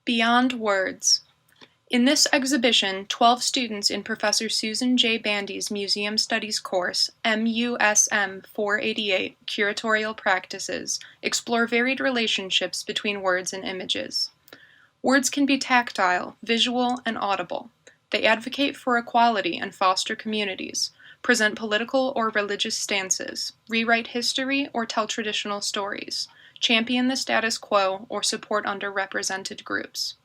Beyond Words. In this exhibition, 12 students in Professor Susan J. Bandy's Museum Studies course, MUSM 488, Curatorial Practices, explore varied relationships between words and images. Words can be tactile, visual, and audible. They advocate for equality and foster communities, present political or religious stances, rewrite history or tell traditional stories, champion the status quo or support underrepresented groups.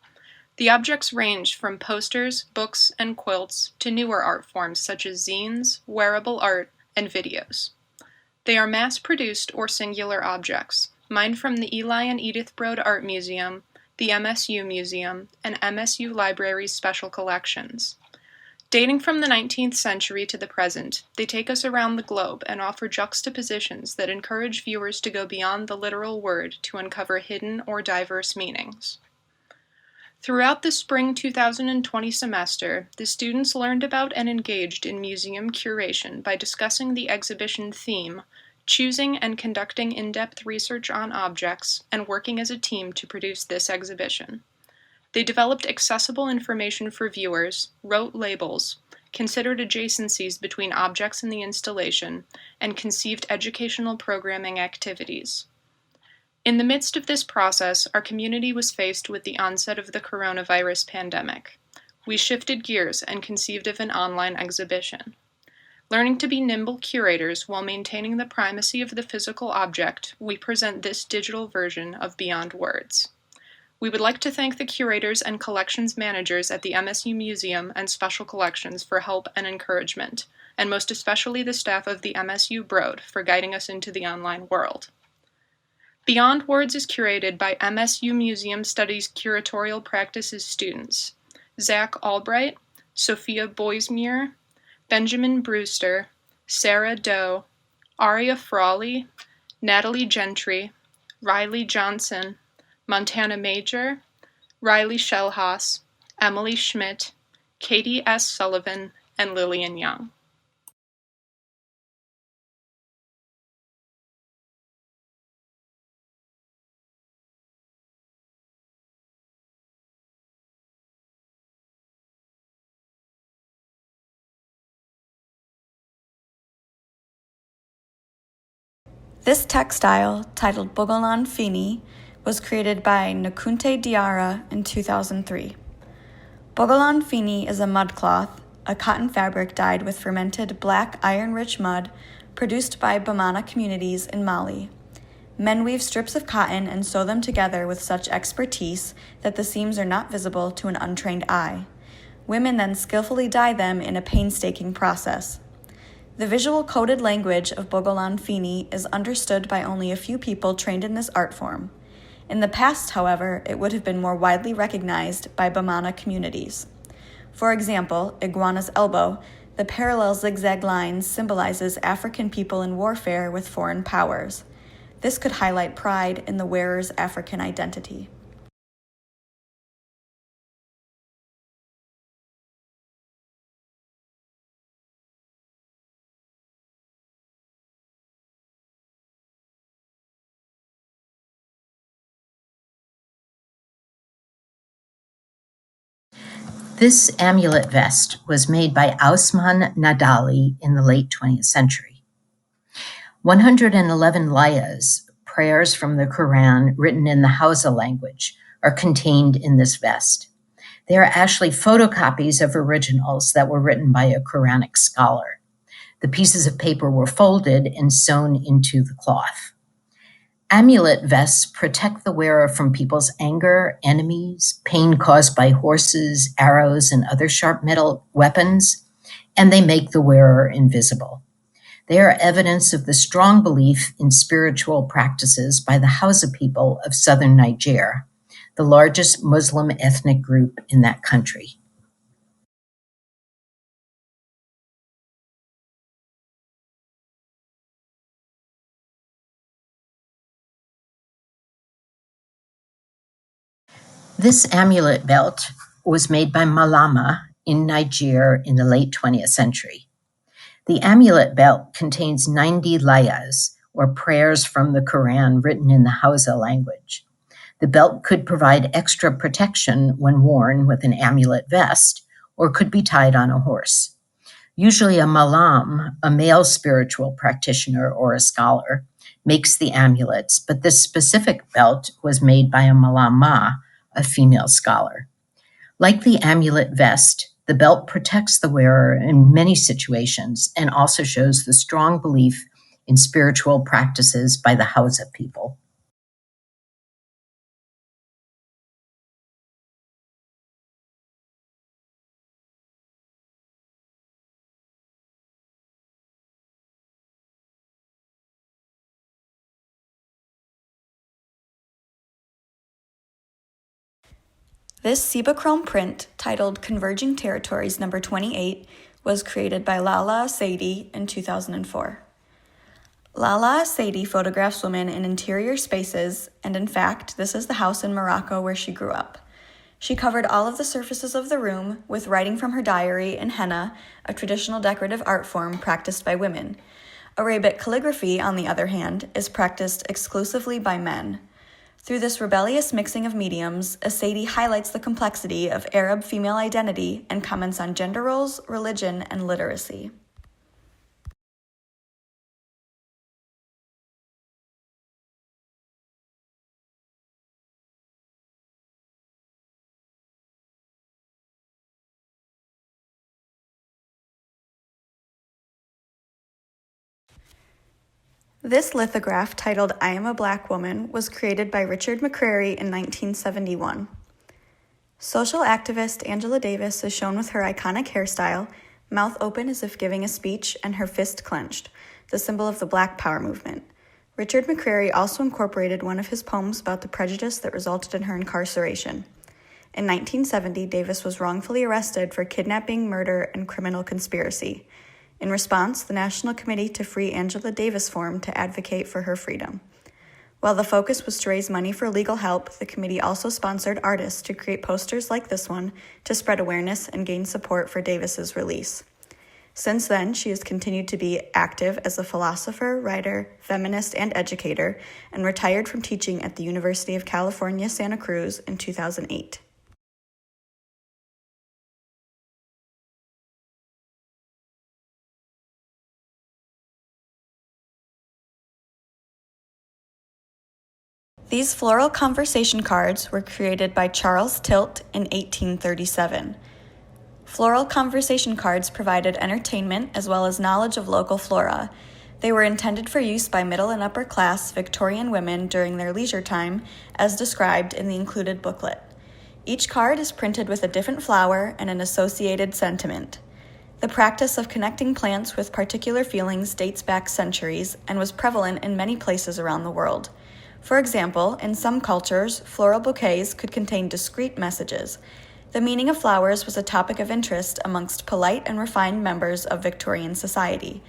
The objects range from posters, books, and quilts to newer art forms such as zines, wearable art, and videos. They are mass-produced or singular objects, mined from the Eli and Edythe Broad Art Museum, the MSU Museum, and MSU Library's Special Collections. Dating from the 19th century to the present, they take us around the globe and offer juxtapositions that encourage viewers to go beyond the literal word to uncover hidden or diverse meanings. Throughout the spring 2020 semester, the students learned about and engaged in museum curation by discussing the exhibition theme, choosing and conducting in-depth research on objects, and working as a team to produce this exhibition. They developed accessible information for viewers, wrote labels, considered adjacencies between objects in the installation, and conceived educational programming activities. In the midst of this process, our community was faced with the onset of the coronavirus pandemic. We shifted gears and conceived of an online exhibition. Learning to be nimble curators while maintaining the primacy of the physical object, we present this digital version of Beyond Words. We would like to thank the curators and collections managers at the MSU Museum and Special Collections for help and encouragement, and most especially the staff of the MSU Broad for guiding us into the online world. Beyond Words is curated by MSU Museum Studies Curatorial Practices students, Zach Albright, Sophia Boismier, Benjamin Brewster, Sara Doe, Aria Frawley, Natalie Gentry, Riley Johnson, Montana Major, Riley Schellhaas, Emily Schmidt, Katie S. Sullivan, and Lillian Young. This textile, titled Bogolanfini, was created by Nakunte Diarra in 2003. Bogolanfini is a mudcloth, a cotton fabric dyed with fermented black iron-rich mud produced by Bamana communities in Mali. Men weave strips of cotton and sew them together with such expertise that the seams are not visible to an untrained eye. Women then skillfully dye them in a painstaking process. The visual coded language of Bogolanfini is understood by only a few people trained in this art form. In the past, however, it would have been more widely recognized by Bamana communities. For example, Iguana's elbow, the parallel zigzag lines symbolizes African people in warfare with foreign powers. This could highlight pride in the wearer's African identity. This amulet vest was made by Ousmane Nadali in the late 20th century. 111 layas, prayers from the Quran written in the Hausa language, are contained in this vest. They are actually photocopies of originals that were written by a Quranic scholar. The pieces of paper were folded and sewn into the cloth. Amulet vests protect the wearer from people's anger, enemies, pain caused by horses, arrows, and other sharp metal weapons, and they make the wearer invisible. They are evidence of the strong belief in spiritual practices by the Hausa people of southern Niger, the largest Muslim ethnic group in that country. This amulet belt was made by Malama in Niger in the late 20th century. The amulet belt contains 90 layas, or prayers from the Quran written in the Hausa language. The belt could provide extra protection when worn with an amulet vest, or could be tied on a horse. Usually a malam, a male spiritual practitioner or a scholar, makes the amulets, but this specific belt was made by a malama, a female scholar. Like the amulet vest, the belt protects the wearer in many situations and also shows the strong belief in spiritual practices by the Hausa people. This Cibachrome print, titled Converging Territories No. 28, was created by Lala Sadie in 2004. Lala Sadie photographs women in interior spaces, and in fact, this is the house in Morocco where she grew up. She covered all of the surfaces of the room with writing from her diary in henna, a traditional decorative art form practiced by women. Arabic calligraphy, on the other hand, is practiced exclusively by men. Through this rebellious mixing of mediums, Sadie highlights the complexity of Arab female identity and comments on gender roles, religion, and literacy. This lithograph, titled I Am a Black Woman, was created by Richard McCrary in 1971. Social activist Angela Davis is shown with her iconic hairstyle, mouth open as if giving a speech, and her fist clenched, the symbol of the Black Power movement. Richard McCrary also incorporated one of his poems about the prejudice that resulted in her incarceration. In 1970, Davis was wrongfully arrested for kidnapping, murder, and criminal conspiracy. In response, the National Committee to Free Angela Davis formed to advocate for her freedom. While the focus was to raise money for legal help, the committee also sponsored artists to create posters like this one to spread awareness and gain support for Davis's release. Since then, she has continued to be active as a philosopher, writer, feminist, and educator, and retired from teaching at the University of California, Santa Cruz in 2008. These floral conversation cards were created by Charles Tilt in 1837. Floral conversation cards provided entertainment as well as knowledge of local flora. They were intended for use by middle and upper class Victorian women during their leisure time, as described in the included booklet. Each card is printed with a different flower and an associated sentiment. The practice of connecting plants with particular feelings dates back centuries and was prevalent in many places around the world. For example, in some cultures, floral bouquets could contain discreet messages. The meaning of flowers was a topic of interest amongst polite and refined members of Victorian society.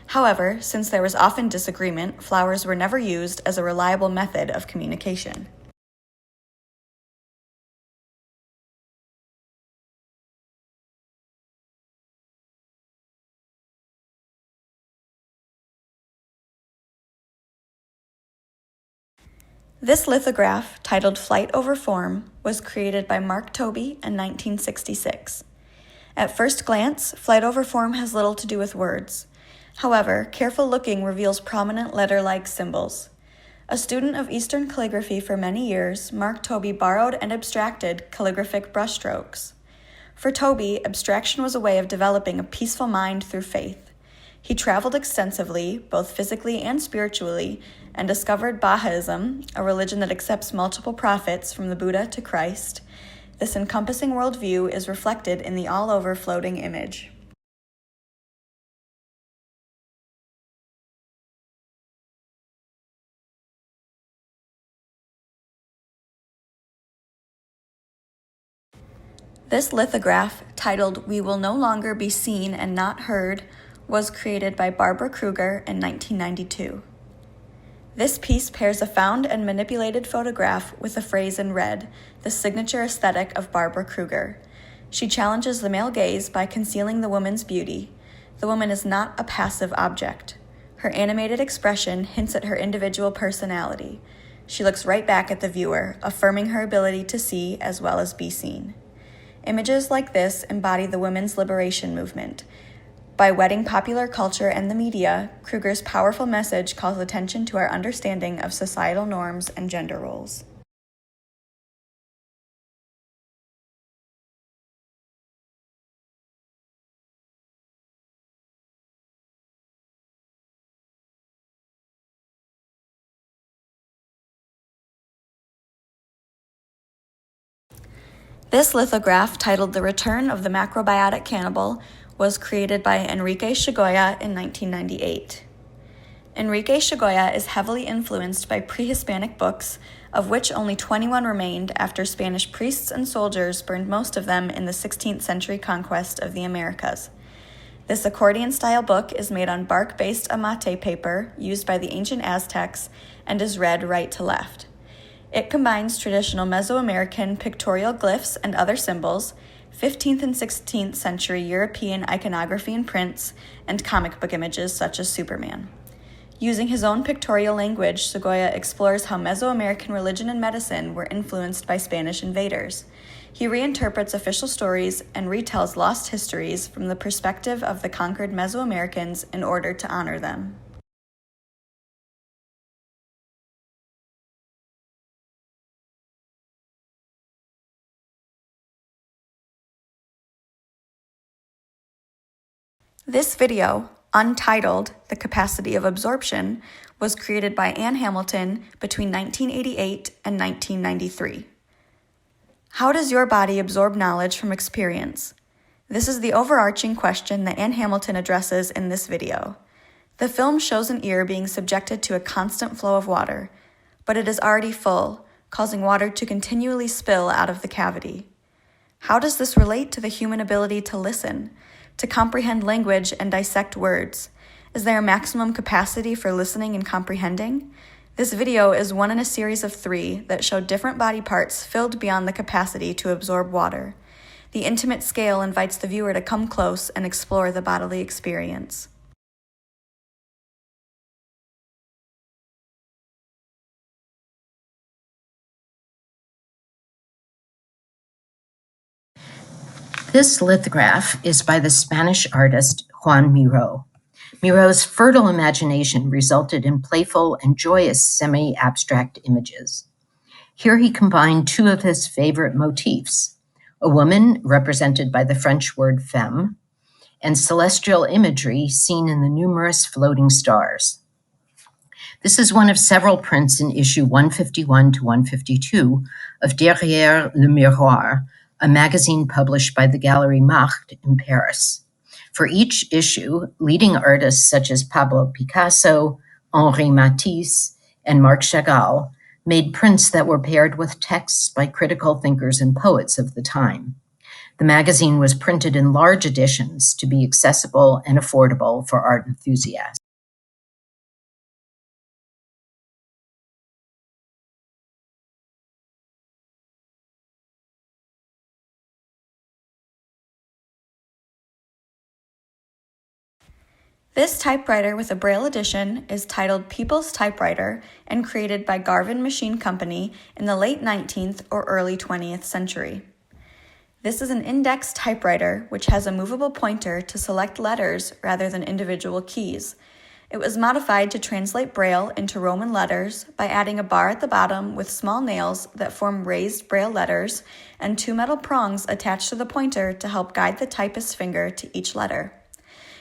However, since there was often disagreement, flowers were never used as a reliable method of communication. This lithograph, titled Flight Over Form, was created by Mark Tobey in 1966. At first glance, flight over form has little to do with words. However, careful looking reveals prominent letter-like symbols. A student of Eastern calligraphy for many years, Mark Tobey borrowed and abstracted calligraphic brushstrokes. For Tobey, abstraction was a way of developing a peaceful mind through faith. He traveled extensively, both physically and spiritually, and discovered Bahaism, a religion that accepts multiple prophets from the Buddha to Christ. This encompassing worldview is reflected in the all-over floating image. This lithograph, titled We Will No Longer Be Seen and Not Heard, was created by Barbara Kruger in 1992. This piece pairs a found and manipulated photograph with a phrase in red, the signature aesthetic of Barbara Kruger. She challenges the male gaze by concealing the woman's beauty. The woman is not a passive object. Her animated expression hints at her individual personality. She looks right back at the viewer, affirming her ability to see as well as be seen. Images like this embody the women's liberation movement. By wedding popular culture and the media, Kruger's powerful message calls attention to our understanding of societal norms and gender roles. This lithograph, titled The Return of the Macrobiotic Cannibal, was created by Enrique Chagoya in 1998. Enrique Chagoya is heavily influenced by pre-Hispanic books, of which only 21 remained after Spanish priests and soldiers burned most of them in the 16th century conquest of the Americas. This accordion-style book is made on bark-based amate paper used by the ancient Aztecs and is read right to left. It combines traditional Mesoamerican pictorial glyphs and other symbols, 15th and 16th century European iconography and prints, and comic book images such as Superman. Using his own pictorial language, Chagoya explores how Mesoamerican religion and medicine were influenced by Spanish invaders. He reinterprets official stories and retells lost histories from the perspective of the conquered Mesoamericans in order to honor them. This video, Untitled, The Capacity of Absorption, was created by Anne Hamilton between 1988 and 1993. How does your body absorb knowledge from experience? This is the overarching question that Anne Hamilton addresses in this video. The film shows an ear being subjected to a constant flow of water, but it is already full, causing water to continually spill out of the cavity. How does this relate to the human ability to listen, to comprehend language and dissect words? Is there a maximum capacity for listening and comprehending? This video is one in a series of 3 that show different body parts filled beyond the capacity to absorb water. The intimate scale invites the viewer to come close and explore the bodily experience. This lithograph is by the Spanish artist Juan Miró. Miró's fertile imagination resulted in playful and joyous semi-abstract images. Here he combined 2 of his favorite motifs, a woman represented by the French word femme, and celestial imagery seen in the numerous floating stars. This is one of several prints in issue 151 to 152 of Derrière le Miroir, a magazine published by the Galerie Markt in Paris. For each issue, leading artists such as Pablo Picasso, Henri Matisse, and Marc Chagall made prints that were paired with texts by critical thinkers and poets of the time. The magazine was printed in large editions to be accessible and affordable for art enthusiasts. This typewriter with a Braille edition is titled People's Typewriter and created by Garvin Machine Co. in the late 19th or early 20th century. This is an index typewriter which has a movable pointer to select letters rather than individual keys. It was modified to translate Braille into Roman letters by adding a bar at the bottom with small nails that form raised Braille letters and 2 metal prongs attached to the pointer to help guide the typist's finger to each letter.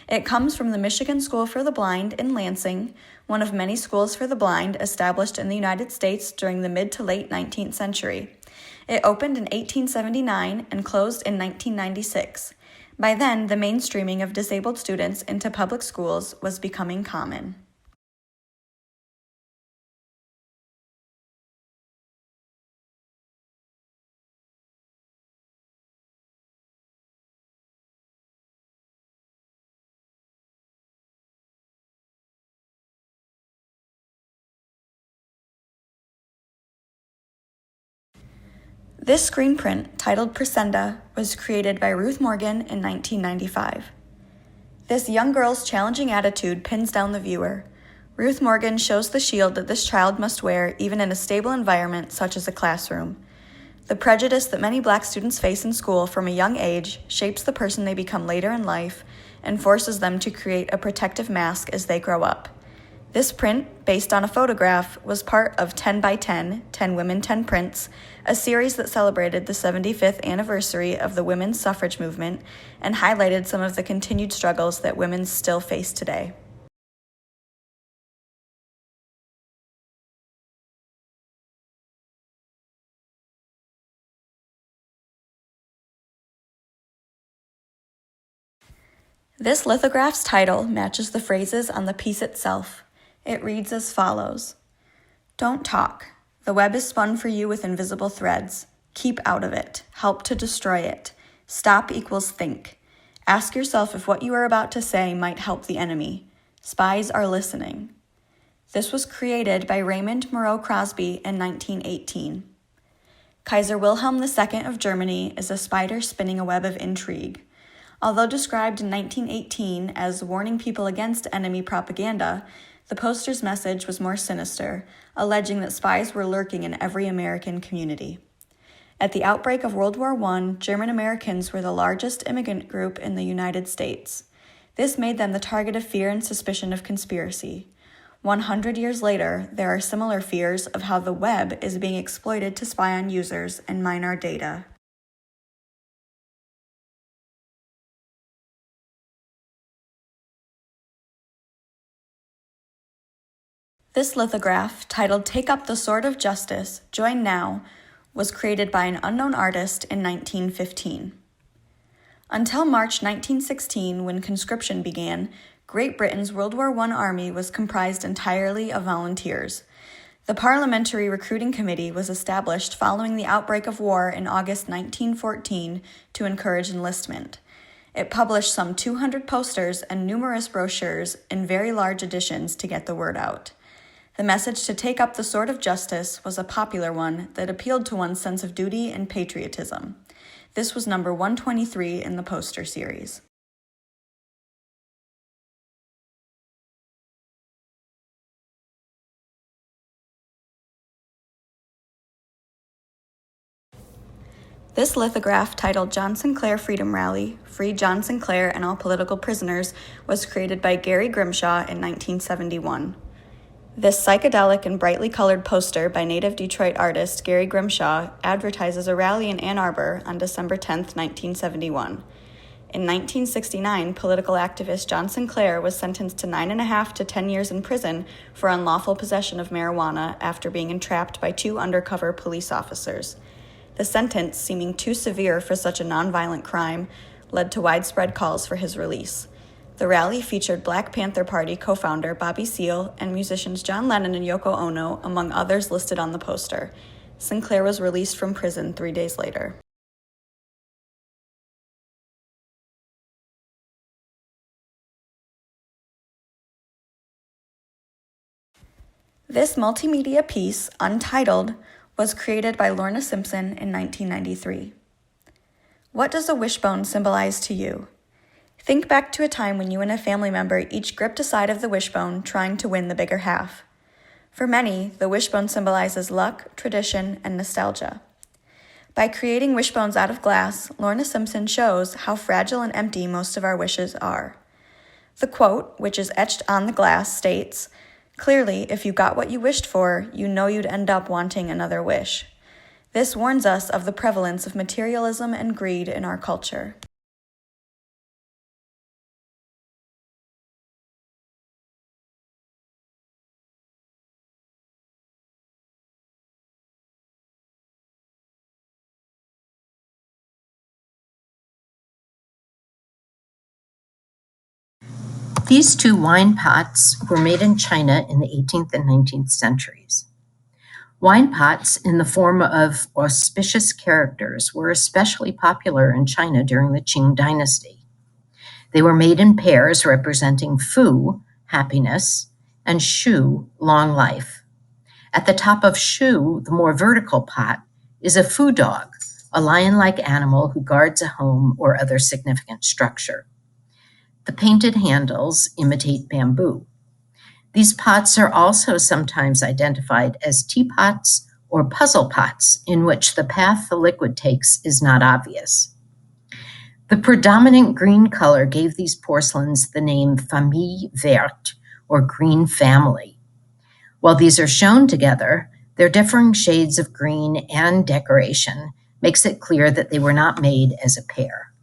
It comes from the Michigan School for the Blind in Lansing, one of many schools for the blind established in the United States during the mid to late 19th century. It opened in 1879 and closed in 1996. By then, the mainstreaming of disabled students into public schools was becoming common. This screen print, titled Presenda, was created by Ruth Morgan in 1995. This young girl's challenging attitude pins down the viewer. Ruth Morgan shows the shield that this child must wear even in a stable environment such as a classroom. The prejudice that many Black students face in school from a young age shapes the person they become later in life and forces them to create a protective mask as they grow up. This print, based on a photograph, was part of 10 by 10, 10 Women, 10 Prints, a series that celebrated the 75th anniversary of the women's suffrage movement and highlighted some of the continued struggles that women still face today. This lithograph's title matches the phrases on the piece itself. It reads as follows: "Don't talk. The web is spun for you with invisible threads. Keep out of it. Help to destroy it. Stop equals think. Ask yourself if what you are about to say might help the enemy. Spies are listening." This was created by Raymond Moreau Crosby in 1918. Kaiser Wilhelm II of Germany is a spider spinning a web of intrigue. Although described in 1918 as warning people against enemy propaganda, the poster's message was more sinister, alleging that spies were lurking in every American community. At the outbreak of World War I, German Americans were the largest immigrant group in the United States. This made them the target of fear and suspicion of conspiracy. 100 years later, there are similar fears of how the web is being exploited to spy on users and mine our data. This lithograph, titled "Take Up the Sword of Justice, Join Now," was created by an unknown artist in 1915. Until March 1916, when conscription began, Great Britain's World War I army was comprised entirely of volunteers. The Parliamentary Recruiting Committee was established following the outbreak of war in August 1914 to encourage enlistment. It published some 200 posters and numerous brochures in very large editions to get the word out. The message to take up the sword of justice was a popular one that appealed to one's sense of duty and patriotism. This was number 123 in the poster series. This lithograph, titled "John Sinclair Freedom Rally, Free John Sinclair and All Political Prisoners," was created by Gary Grimshaw in 1971. This psychedelic and brightly colored poster by native Detroit artist Gary Grimshaw advertises a rally in Ann Arbor on December 10, 1971. In 1969, political activist John Sinclair was sentenced to 9.5 to 10 years in prison for unlawful possession of marijuana after being entrapped by 2 undercover police officers. The sentence, seeming too severe for such a nonviolent crime, led to widespread calls for his release. The rally featured Black Panther Party co-founder Bobby Seale and musicians John Lennon and Yoko Ono, among others listed on the poster. Sinclair was released from prison 3 days later. This multimedia piece, Untitled, was created by Lorna Simpson in 1993. What does a wishbone symbolize to you? Think back to a time when you and a family member each gripped a side of the wishbone, trying to win the bigger half. For many, the wishbone symbolizes luck, tradition, and nostalgia. By creating wishbones out of glass, Lorna Simpson shows how fragile and empty most of our wishes are. The quote, which is etched on the glass, states, "Clearly, if you got what you wished for, you know you'd end up wanting another wish." This warns us of the prevalence of materialism and greed in our culture. These 2 wine pots were made in China in the 18th and 19th centuries. Wine pots in the form of auspicious characters were especially popular in China during the Qing dynasty. They were made in pairs representing Fu, happiness, and Shu, long life. At the top of Shu, the more vertical pot, is a Fu dog, a lion-like animal who guards a home or other significant structure. The painted handles imitate bamboo. These pots are also sometimes identified as teapots or puzzle pots, in which the path the liquid takes is not obvious. The predominant green color gave these porcelains the name famille verte, or green family. While these are shown together, their differing shades of green and decoration makes it clear that they were not made as a pair.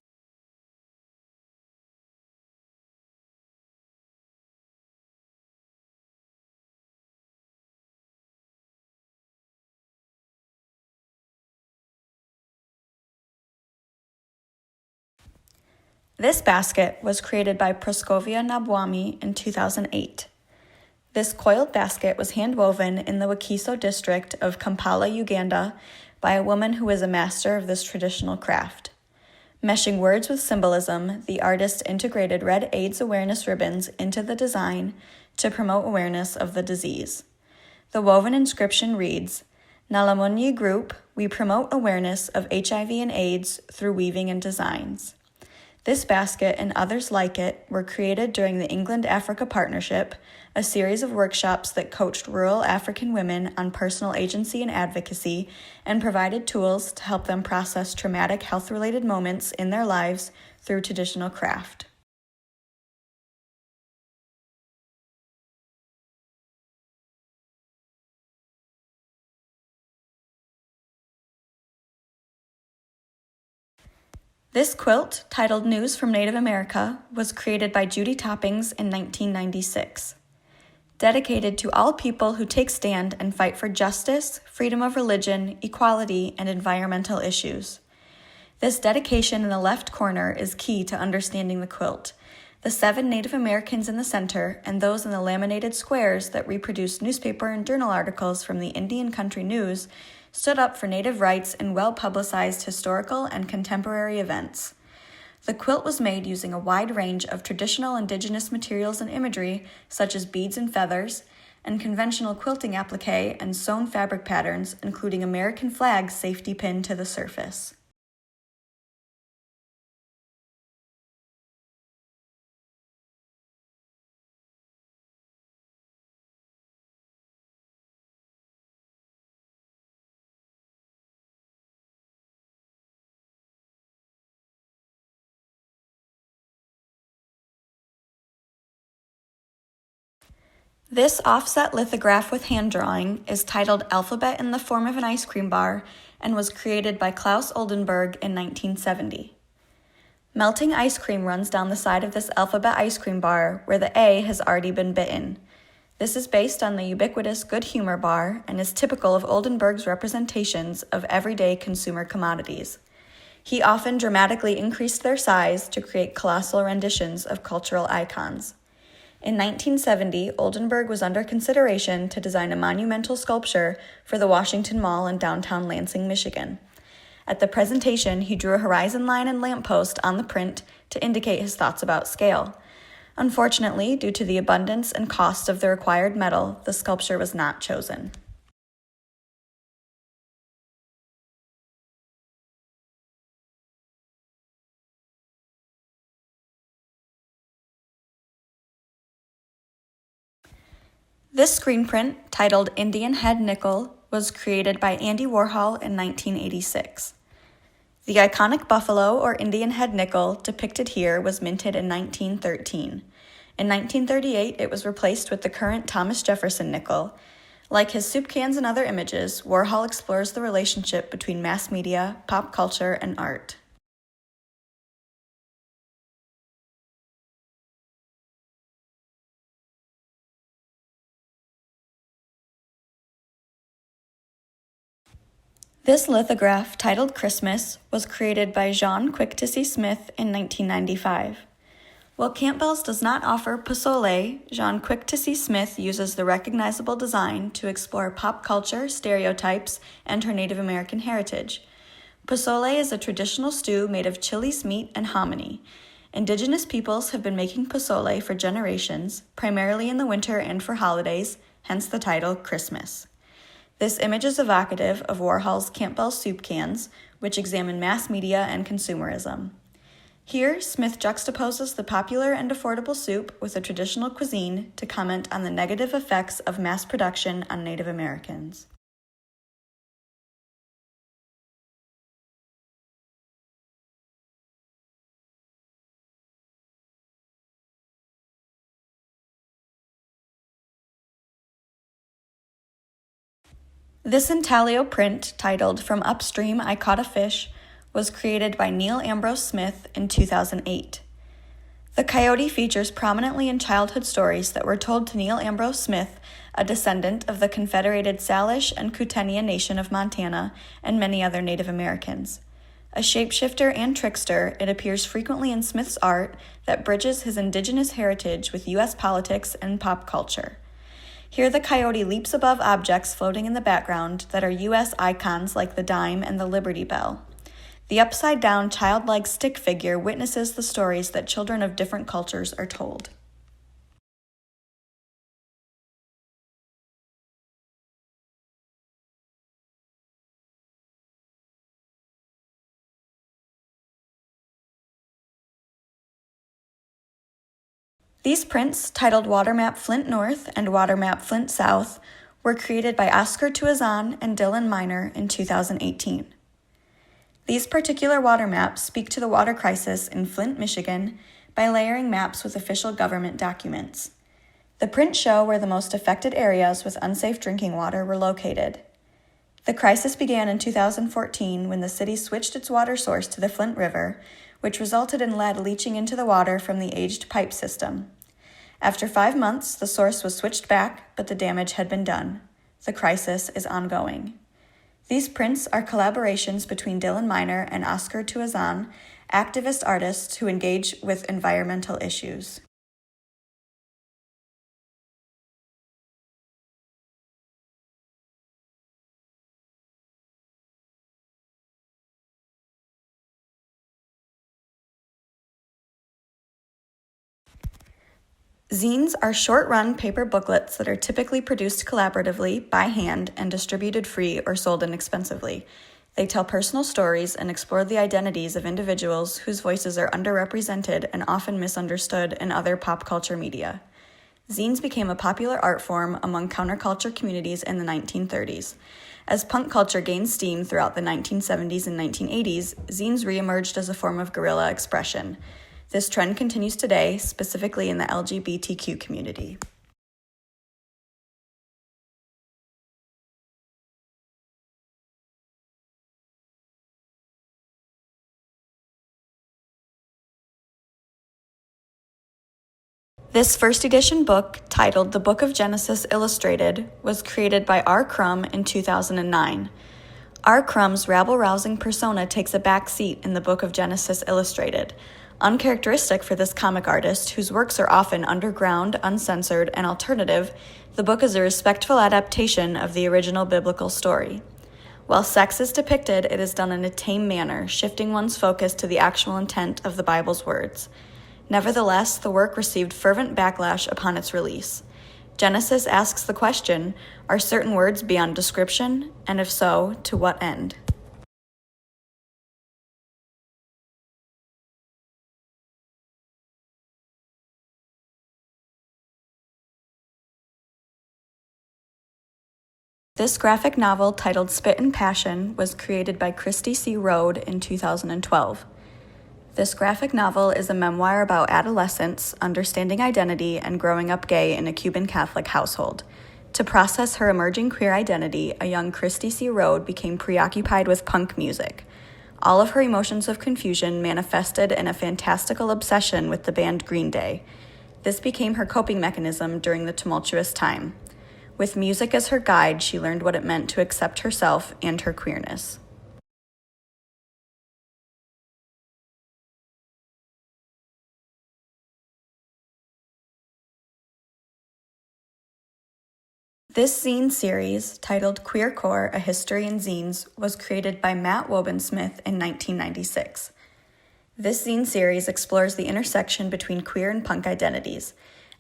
This basket was created by Proskovia Nabwami in 2008. This coiled basket was hand-woven in the Wakiso district of Kampala, Uganda, by a woman who is a master of this traditional craft. Meshing words with symbolism, the artist integrated red AIDS awareness ribbons into the design to promote awareness of the disease. The woven inscription reads, "Nalamunyi Group, we promote awareness of HIV and AIDS through weaving and designs." This basket and others like it were created during the England-Africa Partnership, a series of workshops that coached rural African women on personal agency and advocacy and provided tools to help them process traumatic health-related moments in their lives through traditional craft. This quilt, titled News from Native America, was created by Judy Toppings in 1996. Dedicated to all people who take stand and fight for justice, freedom of religion, equality, and environmental issues. This dedication in the left corner is key to understanding the quilt. The 7 Native Americans in the center and those in the laminated squares that reproduce newspaper and journal articles from the Indian Country News stood up for Native rights in well-publicized historical and contemporary events. The quilt was made using a wide range of traditional indigenous materials and imagery, such as beads and feathers, and conventional quilting applique and sewn fabric patterns, including American flags safety pinned to the surface. This offset lithograph with hand drawing is titled Alphabet in the Form of an Ice Cream Bar and was created by Klaus Oldenburg in 1970. Melting ice cream runs down the side of this alphabet ice cream bar where the A has already been bitten. This is based on the ubiquitous Good Humor bar and is typical of Oldenburg's representations of everyday consumer commodities. He often dramatically increased their size to create colossal renditions of cultural icons. In 1970, Oldenburg was under consideration to design a monumental sculpture for the Washington Mall in downtown Lansing, Michigan. At the presentation, he drew a horizon line and lamppost on the print to indicate his thoughts about scale. Unfortunately, due to the abundance and cost of the required metal, the sculpture was not chosen. This screen print, titled Indian Head Nickel, was created by Andy Warhol in 1986. The iconic buffalo or Indian head nickel depicted here was minted in 1913. In 1938, it was replaced with the current Thomas Jefferson nickel. Like his soup cans and other images, Warhol explores the relationship between mass media, pop culture, and art. This lithograph, titled Christmas, was created by Jaune Quick-to-See Smith in 1995. While Campbell's does not offer pozole, Jaune Quick-to-See Smith uses the recognizable design to explore pop culture, stereotypes, and her Native American heritage. Pozole is a traditional stew made of Chilis meat and hominy. Indigenous peoples have been making pozole for generations, primarily in the winter and for holidays, hence the title Christmas. This image is evocative of Warhol's Campbell's soup cans, which examine mass media and consumerism. Here, Smith juxtaposes the popular and affordable soup with a traditional cuisine to comment on the negative effects of mass production on Native Americans. This intaglio print, titled From Upstream I Caught a Fish, was created by Neil Ambrose-Smith in 2008. The coyote features prominently in childhood stories that were told to Neil Ambrose-Smith, a descendant of the Confederated Salish and Kootenai Nation of Montana and many other Native Americans. A shapeshifter and trickster, it appears frequently in Smith's art that bridges his indigenous heritage with U.S. politics and pop culture. Here the coyote leaps above objects floating in the background that are U.S. icons like the dime and the Liberty Bell. The upside-down, childlike stick figure witnesses the stories that children of different cultures are told. These prints, titled Water Map Flint North and Water Map Flint South, were created by Oscar Tuazon and Dylan Miner in 2018. These particular water maps speak to the water crisis in Flint, Michigan, by layering maps with official government documents. The prints show where the most affected areas with unsafe drinking water were located. The crisis began in 2014 when the city switched its water source to the Flint River, which resulted in lead leaching into the water from the aged pipe system. After 5 months, the source was switched back, but the damage had been done. The crisis is ongoing. These prints are collaborations between Dylan Miner and Oscar Tuazon, activist artists who engage with environmental issues. Zines are short-run paper booklets that are typically produced collaboratively, by hand, and distributed free or sold inexpensively. They tell personal stories and explore the identities of individuals whose voices are underrepresented and often misunderstood in other pop culture media. Zines became a popular art form among counterculture communities in the 1930s. As punk culture gained steam throughout the 1970s and 1980s, zines reemerged as a form of guerrilla expression. This trend continues today, specifically in the LGBTQ community. This first edition book, titled The Book of Genesis Illustrated, was created by R. Crumb in 2009. R. Crumb's rabble-rousing persona takes a back seat in the Book of Genesis Illustrated. Uncharacteristic for this comic artist, whose works are often underground, uncensored, and alternative, the book is a respectful adaptation of the original biblical story. While sex is depicted, it is done in a tame manner, shifting one's focus to the actual intent of the Bible's words. Nevertheless, the work received fervent backlash upon its release. Genesis asks the question, are certain words beyond description, and if so, to what end? This graphic novel, titled Spit and Passion, was created by Christy C. Rode in 2012. This graphic novel is a memoir about adolescence, understanding identity, and growing up gay in a Cuban Catholic household. To process her emerging queer identity, a young Christy C. Rode became preoccupied with punk music. All of her emotions of confusion manifested in a fantastical obsession with the band Green Day. This became her coping mechanism during the tumultuous time. With music as her guide, she learned what it meant to accept herself and her queerness. This zine series, titled Queer Core, A History in Zines, was created by Matt Woban-Smith in 1996. This zine series explores the intersection between queer and punk identities.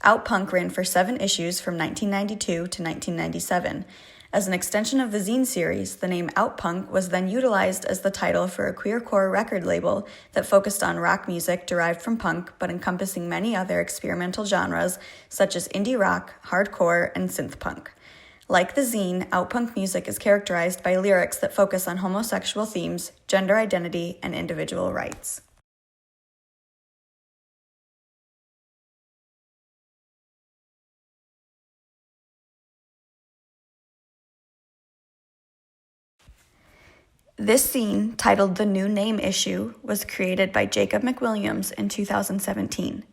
Out Punk ran for 7 issues from 1992 to 1997, As an extension of the zine series, the name Outpunk was then utilized as the title for a queercore record label that focused on rock music derived from punk but encompassing many other experimental genres such as indie rock, hardcore, and synth punk. Like the zine, Outpunk music is characterized by lyrics that focus on homosexual themes, gender identity, and individual rights. This zine, titled The New Name Issue, was created by Jacob McWilliams in 2017.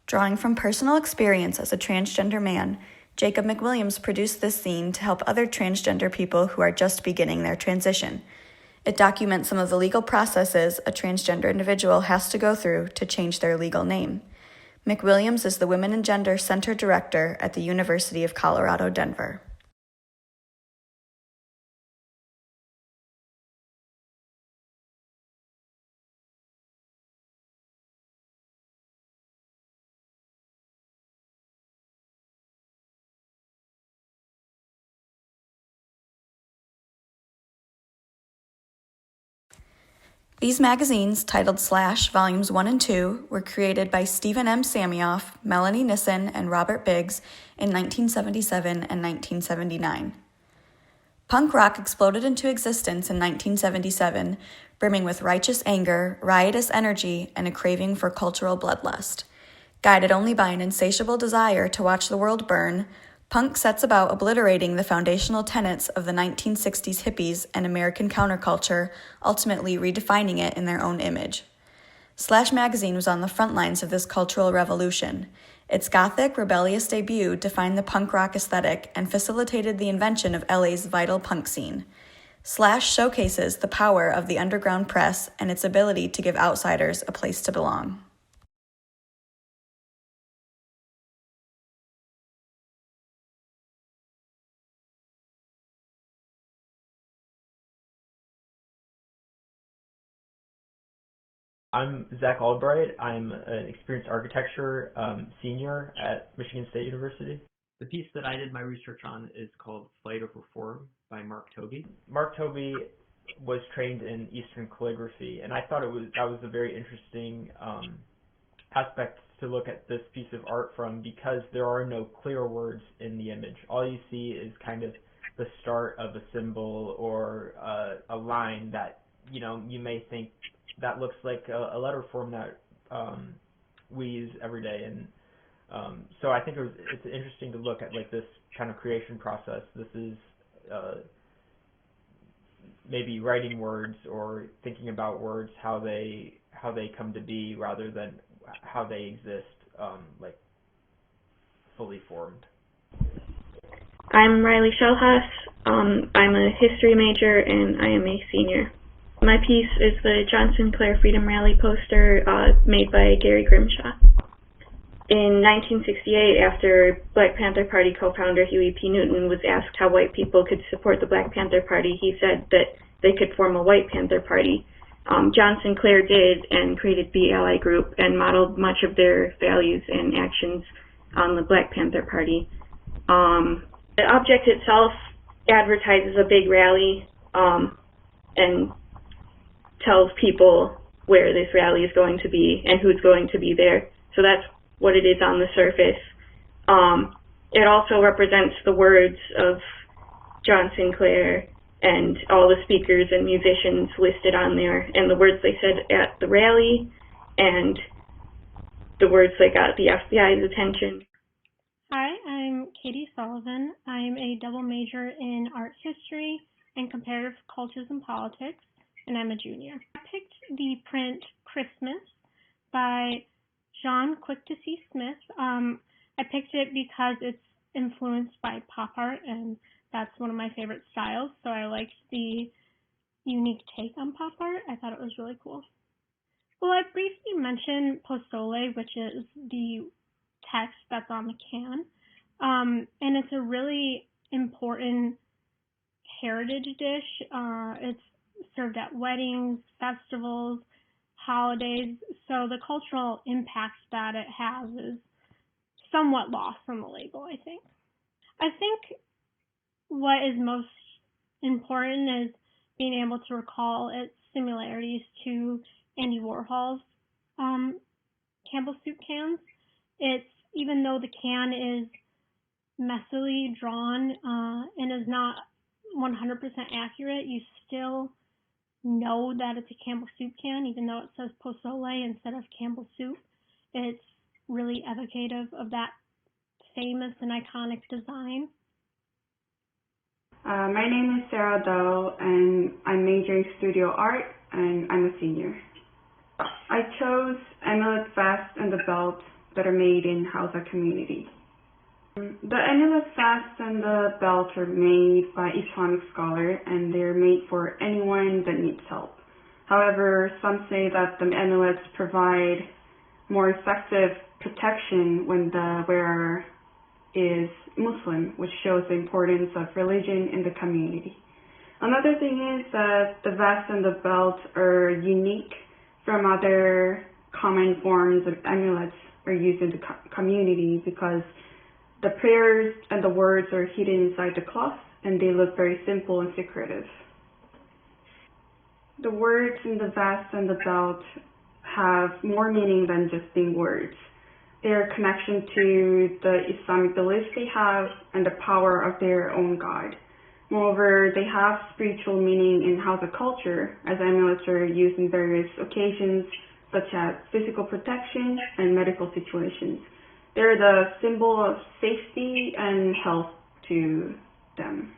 Drawing from personal experience as a transgender man, Jacob McWilliams produced this zine to help other transgender people who are just beginning their transition. It documents some of the legal processes a transgender individual has to go through to change their legal name. McWilliams is the Women and Gender Center Director at the University of Colorado, Denver. These magazines, titled Slash Volumes 1 and 2, were created by Stephen M. Samioff, Melanie Nissen, and Robert Biggs in 1977 and 1979. Punk rock exploded into existence in 1977, brimming with righteous anger, riotous energy, and a craving for cultural bloodlust. Guided only by an insatiable desire to watch the world burn, punk sets about obliterating the foundational tenets of the 1960s hippies and American counterculture, ultimately redefining it in their own image. Slash magazine was on the front lines of this cultural revolution. Its gothic, rebellious debut defined the punk rock aesthetic and facilitated the invention of LA's vital punk scene. Slash showcases the power of the underground press and its ability to give outsiders a place to belong. I'm Zach Albright. I'm an experienced architecture senior at Michigan State University. The piece that I did my research on is called Flight of Reform by Mark Tobey. Mark Tobey was trained in Eastern calligraphy, and I thought that was a very interesting aspect to look at this piece of art from, because there are no clear words in the image. All you see is kind of the start of a symbol or a line that you may think that looks like a letter form that we use every day, and so I think it's interesting to look at like this kind of creation process. This is maybe writing words or thinking about words, how they come to be rather than how they exist, like fully formed. I'm Riley Schhelhaas. I'm a history major and I am a senior. My piece is the John Sinclair Freedom Rally poster made by Gary Grimshaw. In 1968, after Black Panther Party co-founder Huey P. Newton was asked how white people could support the Black Panther Party, he said that they could form a White Panther Party. John Sinclair did and created BLI Group and modeled much of their values and actions on the Black Panther Party. The object itself advertises a big rally and tells people where this rally is going to be and who's going to be there. So that's what it is on the surface. It also represents the words of John Sinclair and all the speakers and musicians listed on there, and the words they said at the rally, and the words that got the FBI's attention. Hi, I'm Katie Sullivan. I'm a double major in art history and comparative cultures and politics, and I'm a junior. I picked the print Christmas by Jaune Quick-to-See Smith. I picked it because it's influenced by pop art, and that's one of my favorite styles, so I liked the unique take on pop art. I thought it was really cool. Well, I briefly mentioned pozole, which is the text that's on the can, and it's a really important heritage dish. It's served at weddings, festivals, holidays, so the cultural impact that it has is somewhat lost from the label, I think. I think what is most important is being able to recall its similarities to Andy Warhol's Campbell soup cans. It's, even though the can is messily drawn and is not 100% accurate, you still know that it's a Campbell soup can, even though it says Pozole instead of Campbell soup. It's really evocative of that famous and iconic design. My name is Sara Doe, and I'm majoring studio art, and I'm a senior. I chose amulet vest and the belt that are made in Hausa community. The amulet vest and the belt are made by Islamic scholar, and they're made for anyone that needs help. However, some say that the amulets provide more effective protection when the wearer is Muslim, which shows the importance of religion in the community. Another thing is that the vest and the belt are unique from other common forms of amulets are used in the community because the prayers and the words are hidden inside the cloth and they look very simple and secretive. The words in the vest and the belt have more meaning than just being words. Their connection to the Islamic beliefs they have and the power of their own God. Moreover, they have spiritual meaning in Hausa culture, as amulets are used in various occasions, such as physical protection and medical situations. They're the symbol of safety and health to them.